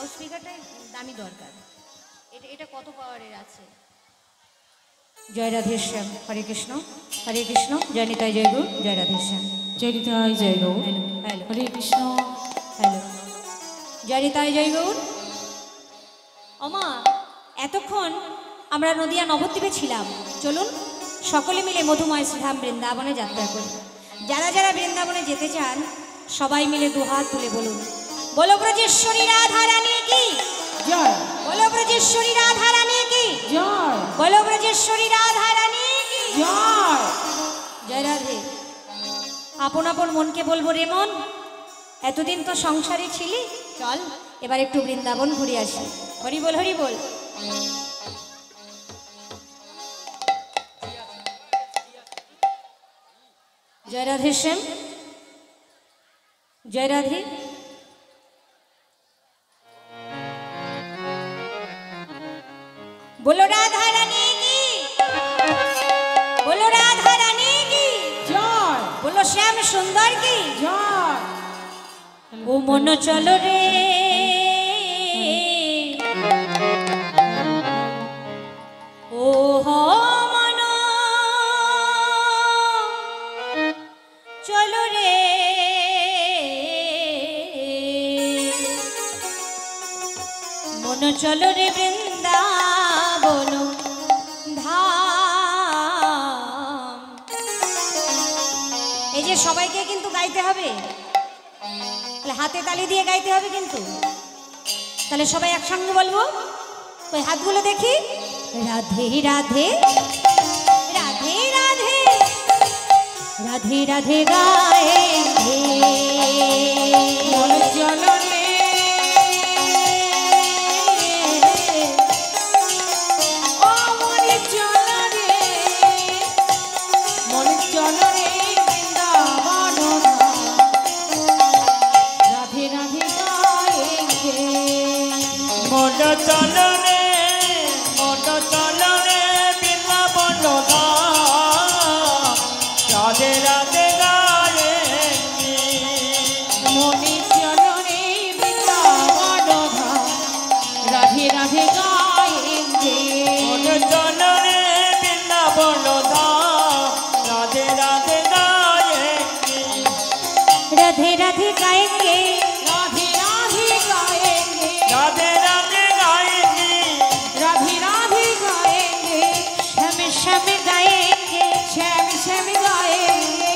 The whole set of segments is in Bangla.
লাউড স্পিকারটাই দামি দরকার। এটা এটা কত পাওয়ারের আছে? জয় রাধেশ্যাম। হরে কৃষ্ণ হরে কৃষ্ণ। জয় নিতাই জয় গুরু। জয় রাধেশ্যাম। জয় নিতাই জয় Gaur. Hello hello. Hare Krishna. Hello. জয় নিতাই জয় গৌর। ওমা, এতক্ষণ আমরা নদিয়া নবদ্বীপে ছিলাম। চলুন সকলে মিলে মধুময় শ্রীধাম বৃন্দাবনে যাত্রা করি। যারা যারা বৃন্দাবনে যেতে চান সবাই মিলে দুহাত তুলে বলুন, বলো ব্রজেশ্বরী রাধা রানী কি জয়। বলো ব্রজেশ্বরী রাধা রানী কি জয়। বলো ব্রজেশ্বরী রাধা রানী কি জয়। জয় রাধে। আপন আপন মনকে বলবো, রে মন, এতদিন তো সংসারে ছিলি, চল এবার একটু বৃন্দাবন ঘুরে আসি। হরি বল হরি বল। জয় রাধে শ্যাম। জয় রাধে। बोलो राधा रानी की बोलो राधा रानी की জয়। बोलो श्याम सुंदर की জয়। ओ मन चलो रे ओ हो मन चलो रे मन चलो रे বৃন্দাবন ধাম। এই যে সবাইকে কিন্তু গাইতে হবে, তাহলে হাতে তালি দিয়ে গাইতে হবে কিন্তু। তাহলে সবাই একসঙ্গে বলবো, ওই হাতগুলো দেখি। রাধে রাধে রাধে রাধে রাধে রাধে গায়ে মন চলো রে ও মন চলো রে মন চলো রে বৃন্দাবন রাধে রাধে গায়েঙ্গে মন চলো রে মন চলো রে বৃন্দাবন রাধে রাধে গায়েঙ্গে মনে চলো রে বৃন্দাবন রাধে রাধে গায়েঙ্গে মন চলো রে বৃন্দাবন রাধে রাধে গায়েঙ্গে রাধে রাধে গায়েঙ্গে রাধে রাধে গায়েঙ্গে রাধে রাধে গায়েঙ্গে রাধে রাধে গায়েঙ্গে श्याम श्याम गाएंगे শ্যাম শ্যাম গায়েঙ্গে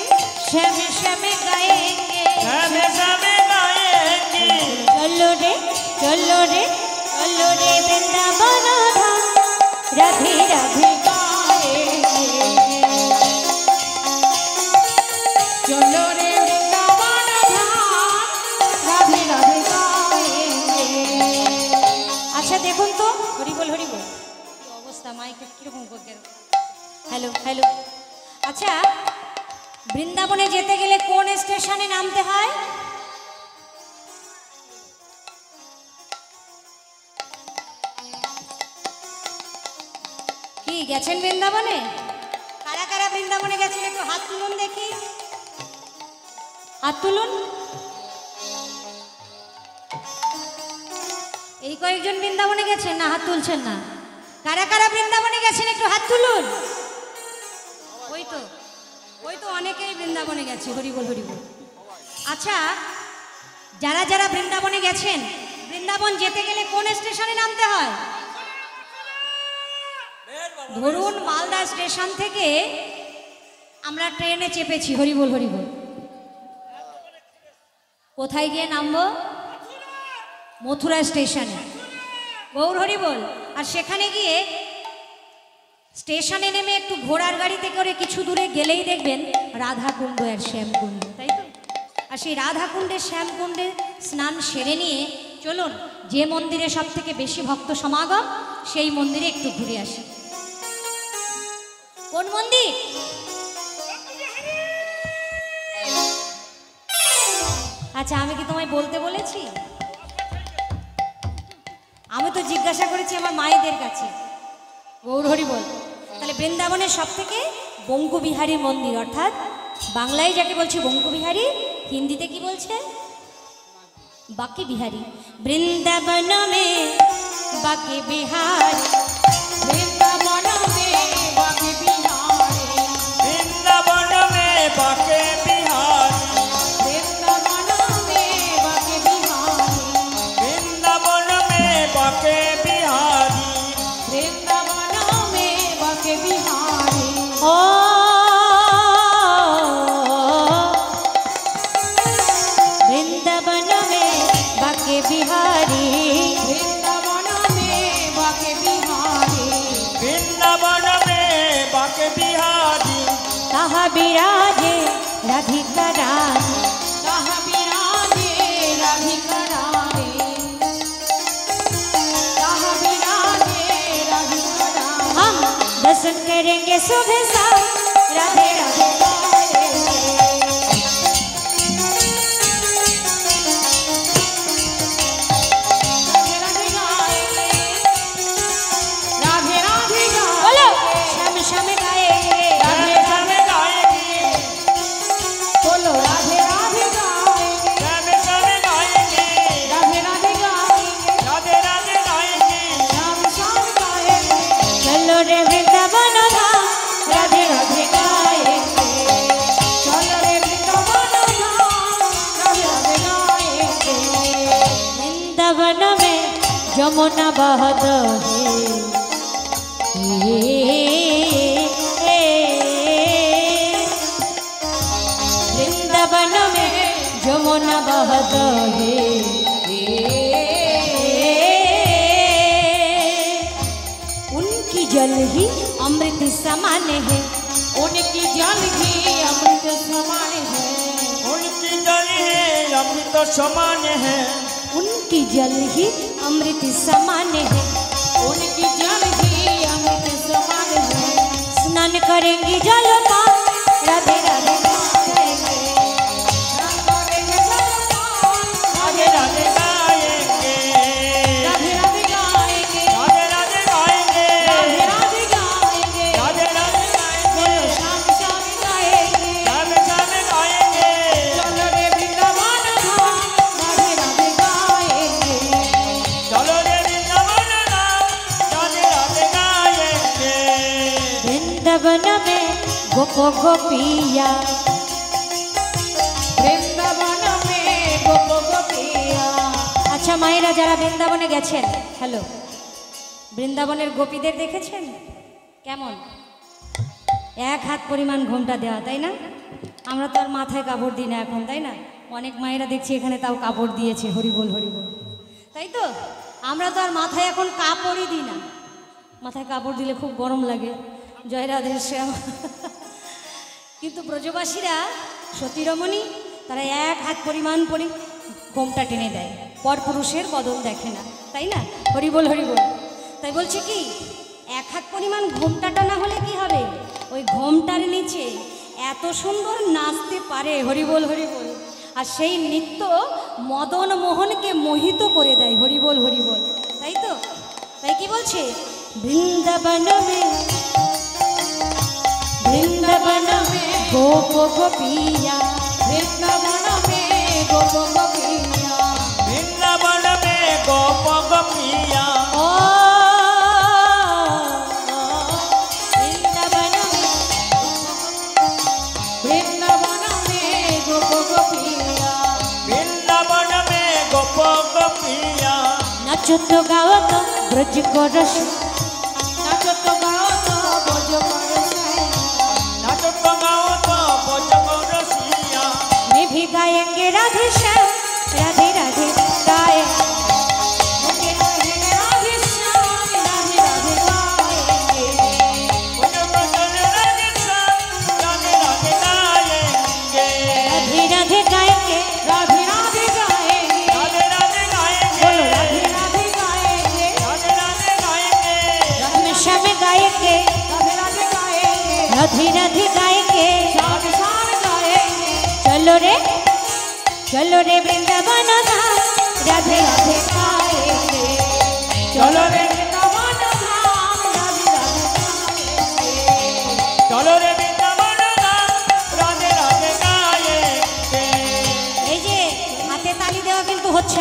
श्याम श्याम गाएंगे শ্যামে শ্যামে গায়েঙ্গে चलो रे चलो रे चलो रे वृंदावन धाम राधे राधे চলো রে বৃন্দাবন ধাম রাধে রাধে গায়েঙ্গে अच्छा देखুন তো হরি বল কি অবস্থা মাইক কিরকম করে। Hello hello. আচ্ছা, বৃন্দাবনে যেতে গেলে কোন স্টেশনে নামতে হয়? কি গেছেন বৃন্দাবনে? কারা কারা বৃন্দাবনে গেছেন একটু হাত তুলুন দেখি, হাত তুলুন। এই কয়েকজন বৃন্দাবনে গেছেন না? হাত তুলছেন না। কারা কারা বৃন্দাবনে গেছেন একটু হাত তুলুন। ওই তো অনেকেই বৃন্দাবনে গেছে। হরি বল হরি বল। আচ্ছা, যারা যারা বৃন্দাবনে গেছেন, বৃন্দাবন যেতে গেলে কোন স্টেশনে নামতে হয়? ধরুন মালদা স্টেশন থেকে আমরা ট্রেনে চেপেছি, হরি বল হরি বল। কোথায় গিয়ে নামবো? মথুরা স্টেশনে, গৌর হরি বল। আর সেখানে গিয়ে স্টেশনে নেমে একটু ঘোড়ার গাড়িতে করে কিছু দূরে গেলেই দেখবেন রাধাকুণ্ড আর শ্যামকুণ্ড, তাই তো? আর সেই রাধাকুণ্ডে শ্যামকুণ্ডে স্নান সেরে নিয়ে চলুন যে মন্দিরে সব থেকে বেশি ভক্ত সমাগম সেই মন্দিরে একটু ঘুরে আসি। কোন মন্দির? আচ্ছা, আমি কি তোমায় বলতে বলেছি? আমি তো জিজ্ঞাসা করেছি আমার মায়েদের কাছে। গৌর হরি বল। তাহলে বৃন্দাবনের সব থেকে বঙ্কুবিহারী মন্দির, অর্থাৎ বাংলায় যাকে বলছি বঙ্কুবিহারী, হিন্দিতে কি বলছে? बाके बिहारी वृंदावन में बाके बिहारी वृंदावन में बाके बिहारी वृंदावन में बाके बिहारी वृंदावन में बाके बिहारी वृंदावन में बाके बिहारी वृंदावन में बाके बिहारी ओ वृंदावन में बाके बिहारी वृंदावन में बाके बिहारी वृंदावन में बाके बिहारी कहा विराजे राधिका रानी कहा विराजे राधिका रानी कहा विराजे राधिका रानी हम दर्शन करेंगे सुबह शाम राधे राधे गाएंगे। राधे राधे बोलो श्याम श्याम गाएंगे राधे राधे गाएंगे बोलो राधे राधे गाएंगे राधे राधे गाएंगे राधे राधे गाएंगे राधे राधे गाएंगे श्याम श्याम गाएंगे चलो रे वृंदावन धाम राधे राधे गाएंगे। चलो रे वृंदावन धाम राधे राधे गाएंगे वृंदावन में जमुना बहत है वृंदावन में जमुना बहत है उनकी जल ही अमृत समान है उनकी जल ही अमृत समान है उनकी जली अमृत समान है उनकी जल ही अमृत समान है उनकी जल ही अमृत समान है स्नान करेंगी जल का राधे राधे गाएंगे। राधे राधे गाएंगे राधे राधे गाएंगे राधे राधे गाएंगे राधे राधे गाएंगे राधे राधे गाएंगे श्याम श्याम गाएंगे राधे राधे गाएंगे चलो रे वृंदावन धाम राधे राधे गाएंगे चलो रे वृंदावन धाम राधे राधे गाएंगे वृंदावन में गोपो गोपिया वृंदावन में गोप गोपिया আচ্ছা মায়েরা যারা বৃন্দাবনে গেছেন হ্যালো বৃন্দাবনের গোপীদের দেখেছেন কেমন এক হাত পরিমাণ ঘোমটা দেওয়া তাই না আমরা তো আর মাথায় কাপড় দিই না এখন তাই না অনেক মায়েরা দেখছি এখানে তাও কাপড় দিয়েছে হরিবোল হরিবোল তাই তো আমরা তো আর মাথায় এখন কাপড়ই দিই না মাথায় কাপড় দিলে খুব গরম লাগে জয় রাধে শ্যাম কিন্তু ব্রজবাসীরা সতীরমণী তারা এক হাত পরিমাণ ঘোমটা টেনে দেয় পরপুরুষের বদন দেখে না তাই না হরিবোল হরিবোল তাই বলছে কি এক হাত পরিমাণ ঘোমটা টানা হলে কি হবে ওই ঘোমটার নিচে এত সুন্দর নাচতে পারে হরিবোল হরিবোল আর সেই নৃত্য মদন মোহনকে মোহিত করে দেয় হরিবোল হরিবোল তাই তো তাই কি বলছে বৃন্দাবন মে वृंदावन में गोप गोपिया वृंदावन में गोप गोपिया वृंदावन में गोप गोपिया ओ वृंदावन में वृंदावन में गोप गोपिया वृंदावन में गोप गोपिया नाचो तो गाओ तो ब्रज को रस नाचो तो गाओ तो बोझो करो से नाचो तो गाओ तो बजो रसिया में भी गाएंगे राधे श्याम राधे राधे गाए मुझे कहेंगे राधे श्याम राधे राधे गाएंगे बजो राधे श्याम राधे राधे गाएंगे राधे राधे गाएंगे राधे राधे गाएंगे राधे राधे गाएंगे बोलो राधे राधे गाएंगे राधे राधे गाएंगे श्याम श्याम गाएंगे राधे राधे गाएंगे राधे राधे गाएंगे श्याम श्याम गाएंगे चलो रे वृंदावन धाम राधे राधे गाएंगे चलो रे वृंदावन धाम राधे राधे गाएंगे चलो रे वृंदावन धाम राधे राधे गाएंगे এই যে হাতে তালি দেওয়া কিন্তু হচ্ছে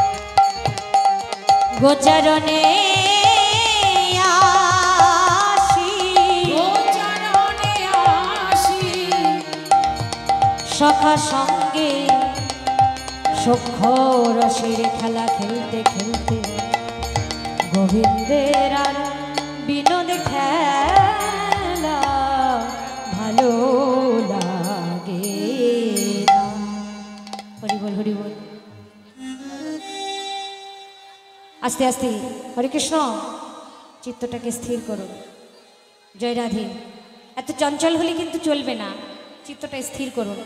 গোচরণে আসি গোচরণে আসি সখা সঙ্গে সখ্য রসের খেলা খেলতে খেলতে গোবিন্দের আর বিনোদ খেলা ভালো লাগে না। হরি বল হরি বল। আস্তে আস্তে হরে কৃষ্ণ, চিত্তটাকে স্থির করুন। জয় রাধে। এত চঞ্চল হলে কিন্তু চলবে না, চিত্তটা স্থির করুন।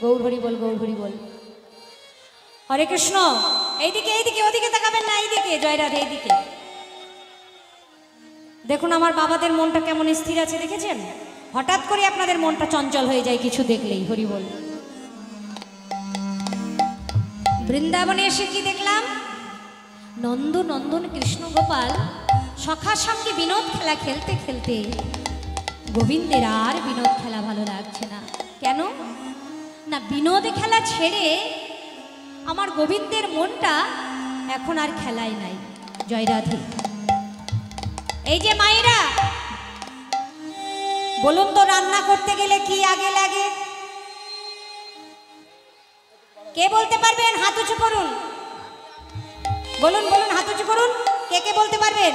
গৌর হরি বল, গৌর হরি বল। হরে কৃষ্ণ। এইদিকে এইদিকে, ওদিকে তাকাবেন না, এইদিকে। জয় রাধে, এইদিকে দেখুন আমার বাবাদের মনটা কেমন স্থির আছে, দেখেছেন? হঠাৎ করে আপনাদের মনটা চঞ্চল হয়ে যায় কিছু দেখলেই। হরি বল। বৃন্দাবনে এসে কি দেখলাম? নন্দ নন্দন কৃষ্ণ গোপাল সখার সঙ্গে বিনোদ খেলা খেলতে খেলতে গোবিন্দের আর বিনোদ খেলা ভালো লাগছে না। কেন না, বিনোদ খেলা ছেড়ে আমার গোবিন্দের মনটা এখন আর খেলায় নাই। জয় রাধে। এই যে মায়েরা বলুন তো, রান্না করতে গেলে কি আগে লাগে? কে বলতে পারবেন? হাত উঁচু করুন। বলুন বলুন, হাত উঁচু করুন। কে কে বলতে পারবেন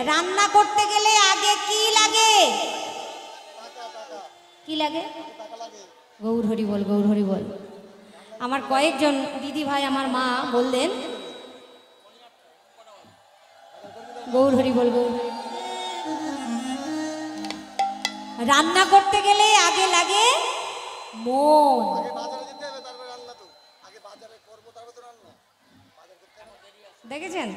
রান্না করতে গেলে আগে কি লাগে? কি লাগে? গৌর হরি বল, গৌর হরি বল। আমার কয়েকজন দিদি ভাই, আমার মা বললেন গৌর হরি বল, গৌর হরি। রান্না করতে গেলে আগে লাগে মন। দেখেছেন?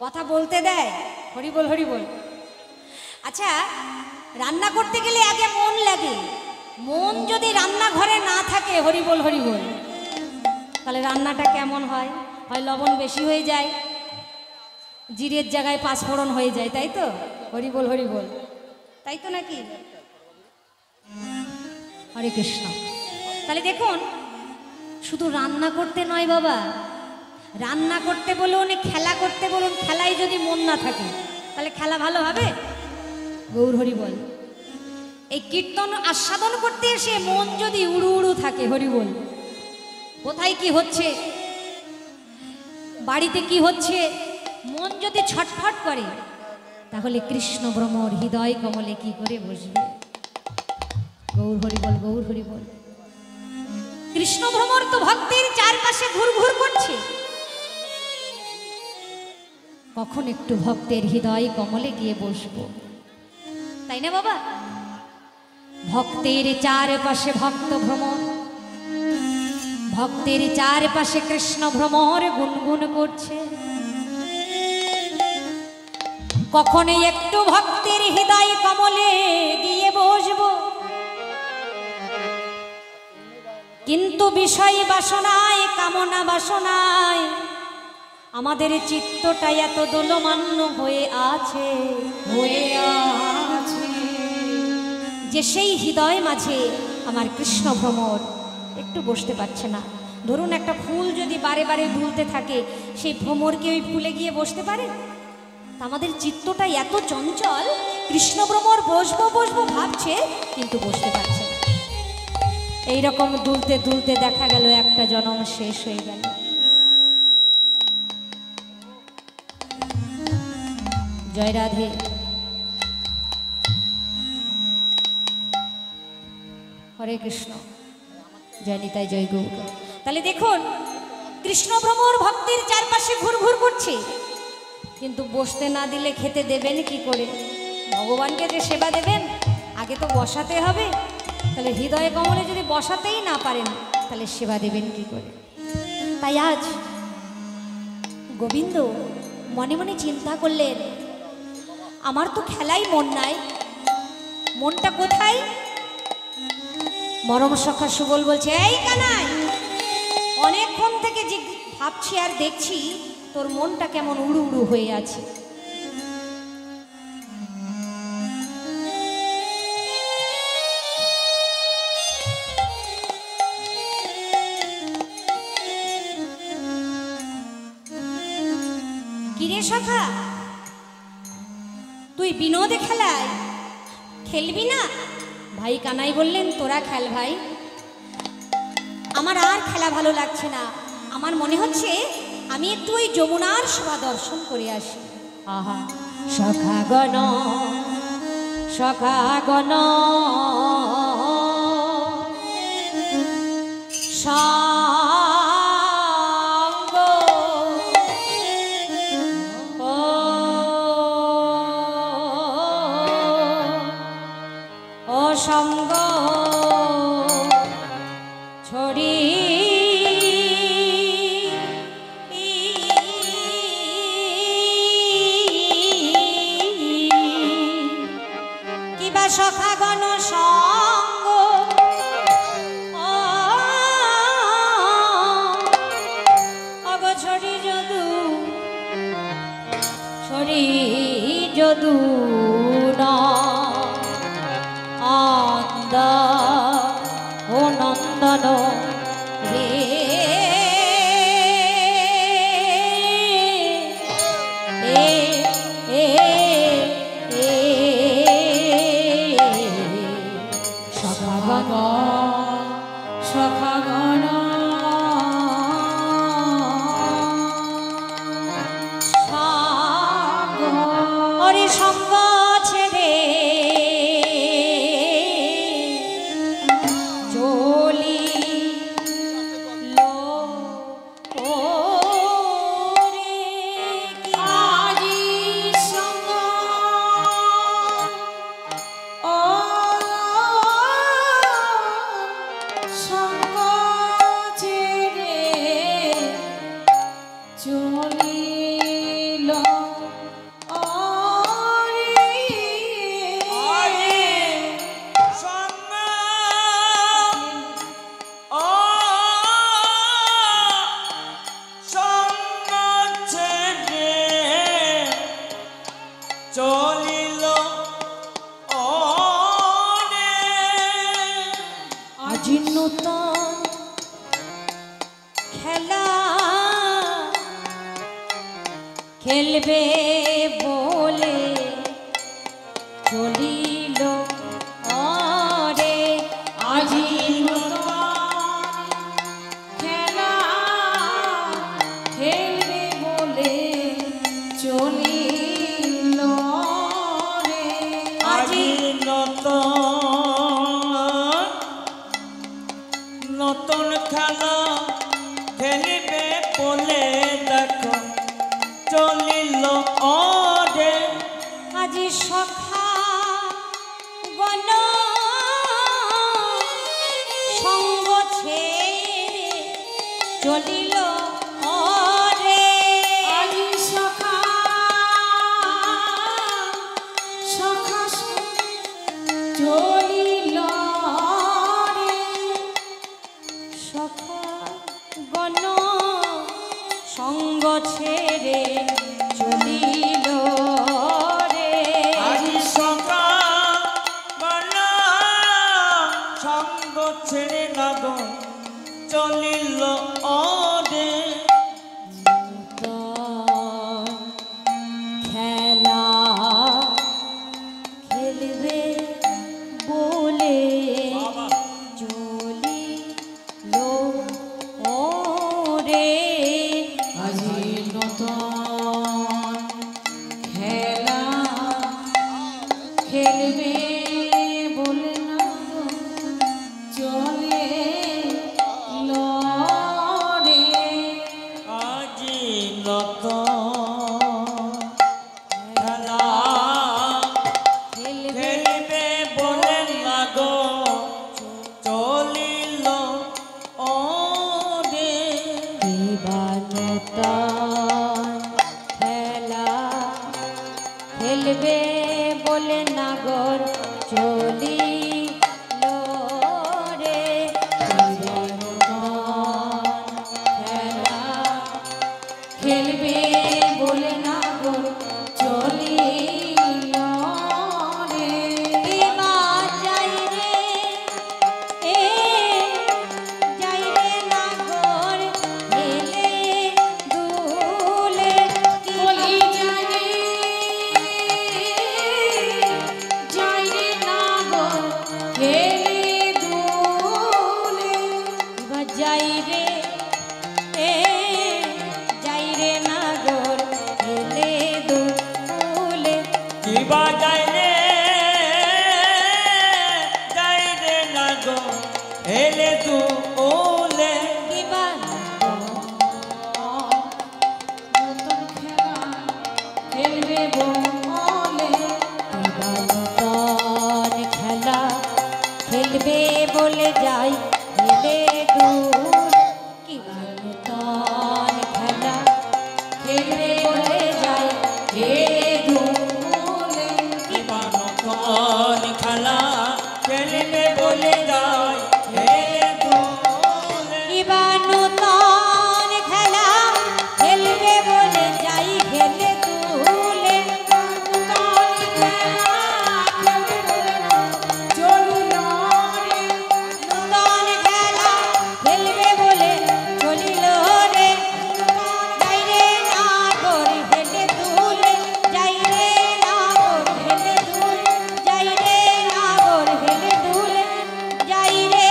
কথা বলতে দেয়। হরি বল, হরি বল। আচ্ছা, রান্না করতে গেলে আগে মন লাগে। মন যদি রান্নাঘরে না থাকে, হরি বল, হরি বল, তাহলে রান্নাটা কেমন হয়? হয় লবণ বেশি হয়ে যায়, জিরের জায়গায় পাঁচফোড়ন হয়ে যায়, তাই তো? হরি বল, হরি বল, তাই তো নাকি? হরে কৃষ্ণ। তাহলে দেখুন, শুধু রান্না করতে নয় বাবা, রান্না করতে বলুন, খেলা করতে বলুন, খেলায় যদি মন না থাকে তাহলে খেলা ভালো হবে? গৌর হরি বল। এই কীর্তন আস্বাদন করতে এসে মন যদি উড়ু উড়ু থাকে, হরি বল, কোথায় কি হচ্ছে, বাড়িতে কি হচ্ছে, মন যদি ছটফট করে, তাহলে কৃষ্ণ ভ্রমর হৃদয় কমলে কি করে বসবে? গৌর হরি বল, গৌর হরি বল। কৃষ্ণ ভ্রমর তো ভক্তের চারপাশে ঘুর ঘুর করছে, কখন একটু ভক্তের হৃদয় কমলে গিয়ে বসবো, তাই না বাবা? ভক্তের চারপাশে ভক্ত ভ্রমর, ভক্তের চারপাশে কৃষ্ণ ভ্রমর গুনগুন করছে, কখনই একটু ভক্তের হৃদয় কমলে গিয়ে বসবো। কিন্তু বিষয় বাসনায়, কামনা বাসনায় আমাদের চিত্তটা এত দোলমান্য হয়ে আছে, যে সেই হৃদয় মাঝে আমার কৃষ্ণ ভ্রমর একটু বসতে পারছে না। ধরুন একটা ফুল যদি বারে বারে দুলতে থাকে, সেই ভ্রমর কি ওই ফুলে গিয়ে বসতে পারে? আমাদের চিত্তটা এত চঞ্চল, কৃষ্ণ ভ্রমর বসবো বসবো ভাবছে, কিন্তু বসতে পারছে না। এইরকম দুলতে দুলতে দেখা গেল একটা জনম শেষ হয়ে গেল। জয় রাধে। হরে কৃষ্ণ। জয় নিতাই, জয় গৌর। তাহলে দেখুন, কৃষ্ণ ভ্রমর ভক্তের চারপাশে ঘুর ঘুর করছে, কিন্তু বসতে না দিলে খেতে দেবেন কি করে? ভগবানকে যে সেবা দেবেন, আগে তো বসাতে হবে। তাহলে হৃদয় কমলে যদি বসাতেই না পারেন, তাহলে সেবা দেবেন কি করে? তাই আজ গোবিন্দ মনে মনে চিন্তা করলেন, আমার তো খেলাই মন নাই, মনটা কোথায়? মরম সখা সুবল বলছে, এই কানাই, অনেকক্ষণ থেকে যে ভাবছি আর দেখছি তোর মনটা কেমন উড়ু উড়ু হয়ে আছে। কিরে সখা, তুই বিনোদে খেলায় খেলবি না? ভাই কানাই বললেন তোরা খেল ভাই, আমার আর খেলা ভালো লাগছে না। আমার মনে হচ্ছে আমি একটু ওই যমুনার শোভা দর্শন করে আসি। আহা সখাগণ সখাগণ সঙ্গ ও সঙ্গ ছড়ি কিবা সখাগণ সঙ্গ ছড়ি যদু ছড়ি যদু নন্দ ও নন্দন রে এ এ এ সখাগণ সখাগণ ওরে সঙ্গ ছেড়ে চলিল ওরে কি আজি সঙ্গ ও সঙ্গ ছেড়ে চলিল চলিল আজি নূতন খেলা খেলবে বলে চলিল ওরে আজি নূতন খেলা খেলবে বলে চলিল রে আজি নতুন খেলা খেলিবে বলে দেখো চলিল ওরে আজি সখা গণ সঙ্গ ছেড়ে চলিল ওরে আজি সখা সখা চলিল রে সখা গণ সঙ্গ ছেড়ে চলিল রে আজি সকা বলা সঙ্গ ছেড়ে লাগো চলিল ওরে খেলা খেলবে বলে চলিল ওরে আজি নতুন খেলা খেলবে বলে না চলে রে যাই রে এ যাই রে নাগর হেলে দুলে কিবা যাই রে না গো হেলে তু ওলে কিবা নতুন খেলা খেলবে বলে কিবা নূতন খেলা খেলবে বলে যাই হেলে দূর কিবা নূতন খেলা খেলবে বলে যাই হেলে দূর কিবা নতুন খেলা খেলবে বলে যাই হেলে দুলে কিবা নূতন খেলা খেলবে বলে যাই হেলে দুলে নতুন খেলা খেলবে চলিল রে নূতন খেলা খেলবে বলে চলিল রে যাই রে নাগর হেলে দুলে যাই রে নাগর হেলে দুলে যাই রে নাগর হেলে দুলে যাই রে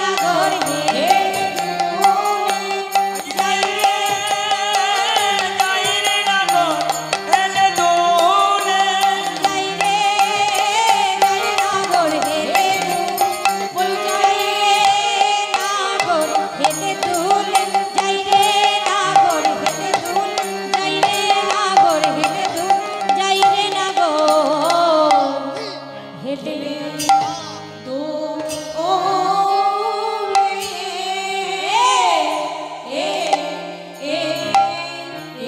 নাগর হেলে যাই রে যাই রে না গো হেলে দুলে যাই রে নাগর হেলে বল যাই রে নাগর হেলে দুলে যাই রে নাগর হেলে দুলে যাই রে নাগর হেলে দুলে যাই রে নাগর হেলে তো ওলে এ এ এ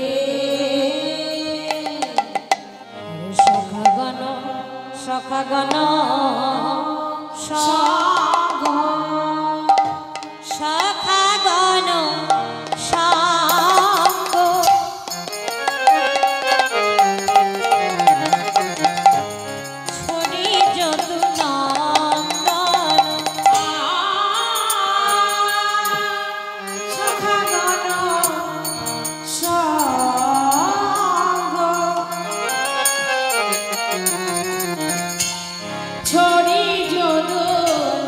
সখাগণ সখাগণ সাগ সখাগণ সাঙ্গ ছড়ি যদু নন্দন সখাগণ সাগ ছড়ি যদু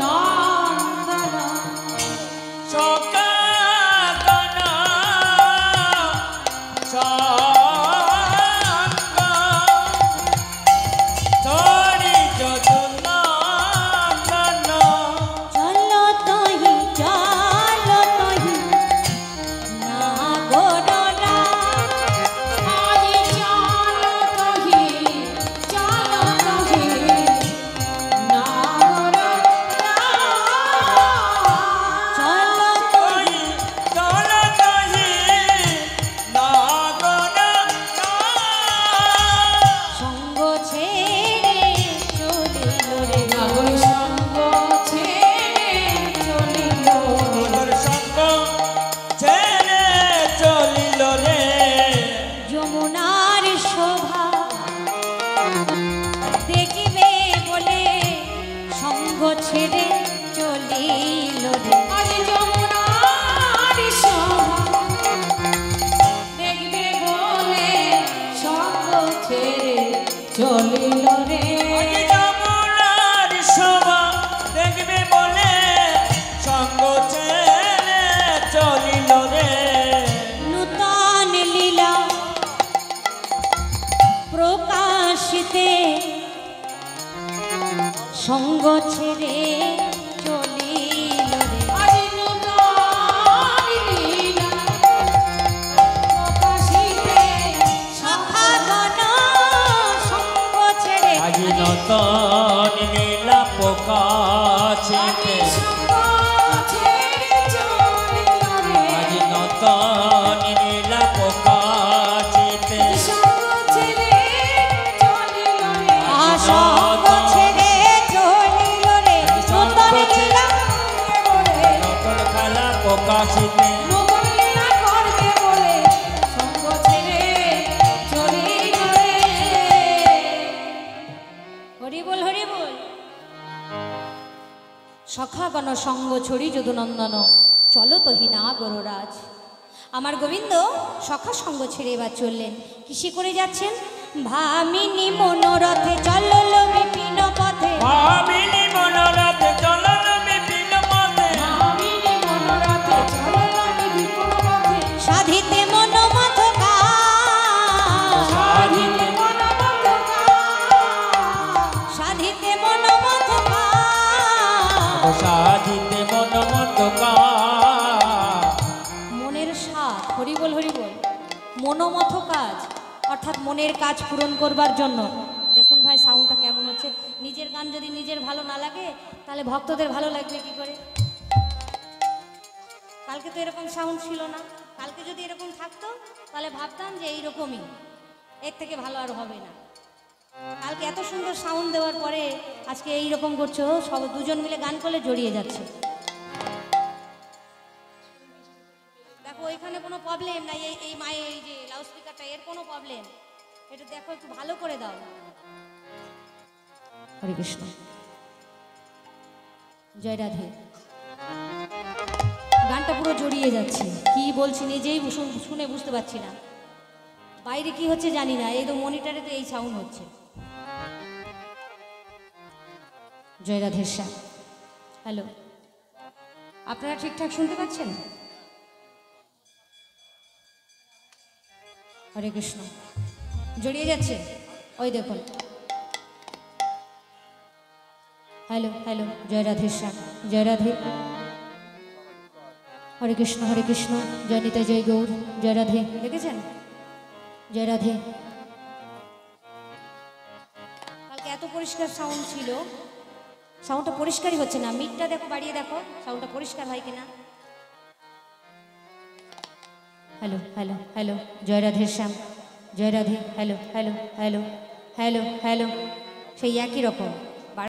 নন্দন সকাগণ সাঙ্গ ছড়ি যদু নন্দন চলো তহি নাগররা আজি চলো তহি নাগর চলো কই চল কহি নাগন সঙ্গ ছেড়ে চলিল রে নাগর সঙ্গ ছেড়ে চলিল নাগর সঙ্গ ছেড়ে চলিল রে যমুনার শোভা দেখিবে বলে সঙ্গ ছেড়ে চলিল রে আজি যমুনার শোভা দেখবে বলে সঙ্গ ছেড়ে চলিল রে আজি যমুনার শোভা দেখবে বলে সঙ্গ ছেড়ে চলিল রে নূতন লীলা প্রকাশিতে সঙ্গ ছেড়ে চলিল রে আজি নূতন লীলা প্রকাশিতে সখাগণ সঙ্গ ছেড়ে আজি নতন নীলা প্রকাশিতে সঙ্গ ছেড়ে চলিল রে আজি নতন নীলা প্রকাশিতে সঙ্গ ছেড়ে চলিল রে সঙ্গ ছেড়ে চলিল রে নূতন লীলা বলে নতুন খেলা প্রকাশিতে নতুন লীলা করবে বলে সঙ্গ ছেড়ে চলিল রে হরি বল সখাগণ সঙ্গ ছড়ি যদুনন্দন চলো তহি নাগররাজ। আমার গোবিন্দ সখা সঙ্গ ছেড়ে এবার চললেন। কিসে করে যাচ্ছেন? ভামিনী মনোরথে চলল বিপিন পথে, ভামিনী মনোরথে চলল বিপিন মনোমথ কাজ, অর্থাৎ মনের কাজ পূরণ করবার জন্য। দেখুন ভাই সাউন্ডটা কেমন হচ্ছে। নিজের গান যদি নিজের ভালো না লাগে তাহলে ভক্তদের ভালো লাগবে কি করে? কালকে তো এরকম সাউন্ড ছিল না, কালকে যদি এরকম থাকতো তাহলে ভাবতাম যে এইরকমই, এর থেকে ভালো আর হবে না। কালকে এত সুন্দর সাউন্ড দেওয়ার পরে আজকে এইরকম করছো, সব দুজন মিলে গান করলে জড়িয়ে যাচ্ছে। দেখো ওইখানে কোনো প্রবলেম নাই, এই মায়ে এই যে লাউড স্পিকারটা এর কোনো প্রবলেম, এটা দেখো একটু ভালো করে দাও। হরে কৃষ্ণ, জয় রাধে। গানটা পুরো জড়িয়ে যাচ্ছে, কি বলছি নিজেই শুনে বুঝতে পারছি না, বাইরে কি হচ্ছে জানি না, এই তো মনিটরে তো এই সাউন্ড হচ্ছে। জয় রাধের শ্যাম। হ্যালো, আপনারা ঠিকঠাক শুনতে পাচ্ছেন? হরে কৃষ্ণ, জড়িয়ে যাচ্ছে ওই দেখুন। হ্যালো হ্যালো, জয় রাধের শ্যাম, জয় রাধে। হরে কৃষ্ণ হরে কৃষ্ণ, জয় নিতাই জয় গৌর, জয় রাধে। দেখেছেন? জয় রাধে। কালকে এত পরিষ্কার সাউন্ড ছিল, সাউন্ডটা পরিষ্কারই হচ্ছে না। মিটটা দেখো, বাড়িয়ে দেখো সাউন্ডটা পরিষ্কার হয় কিনা। হ্যালো হ্যালো হ্যালো, জয় রাধের শ্যাম, জয় Radhe. Hello hello hello hello hello, সেই একই রকম।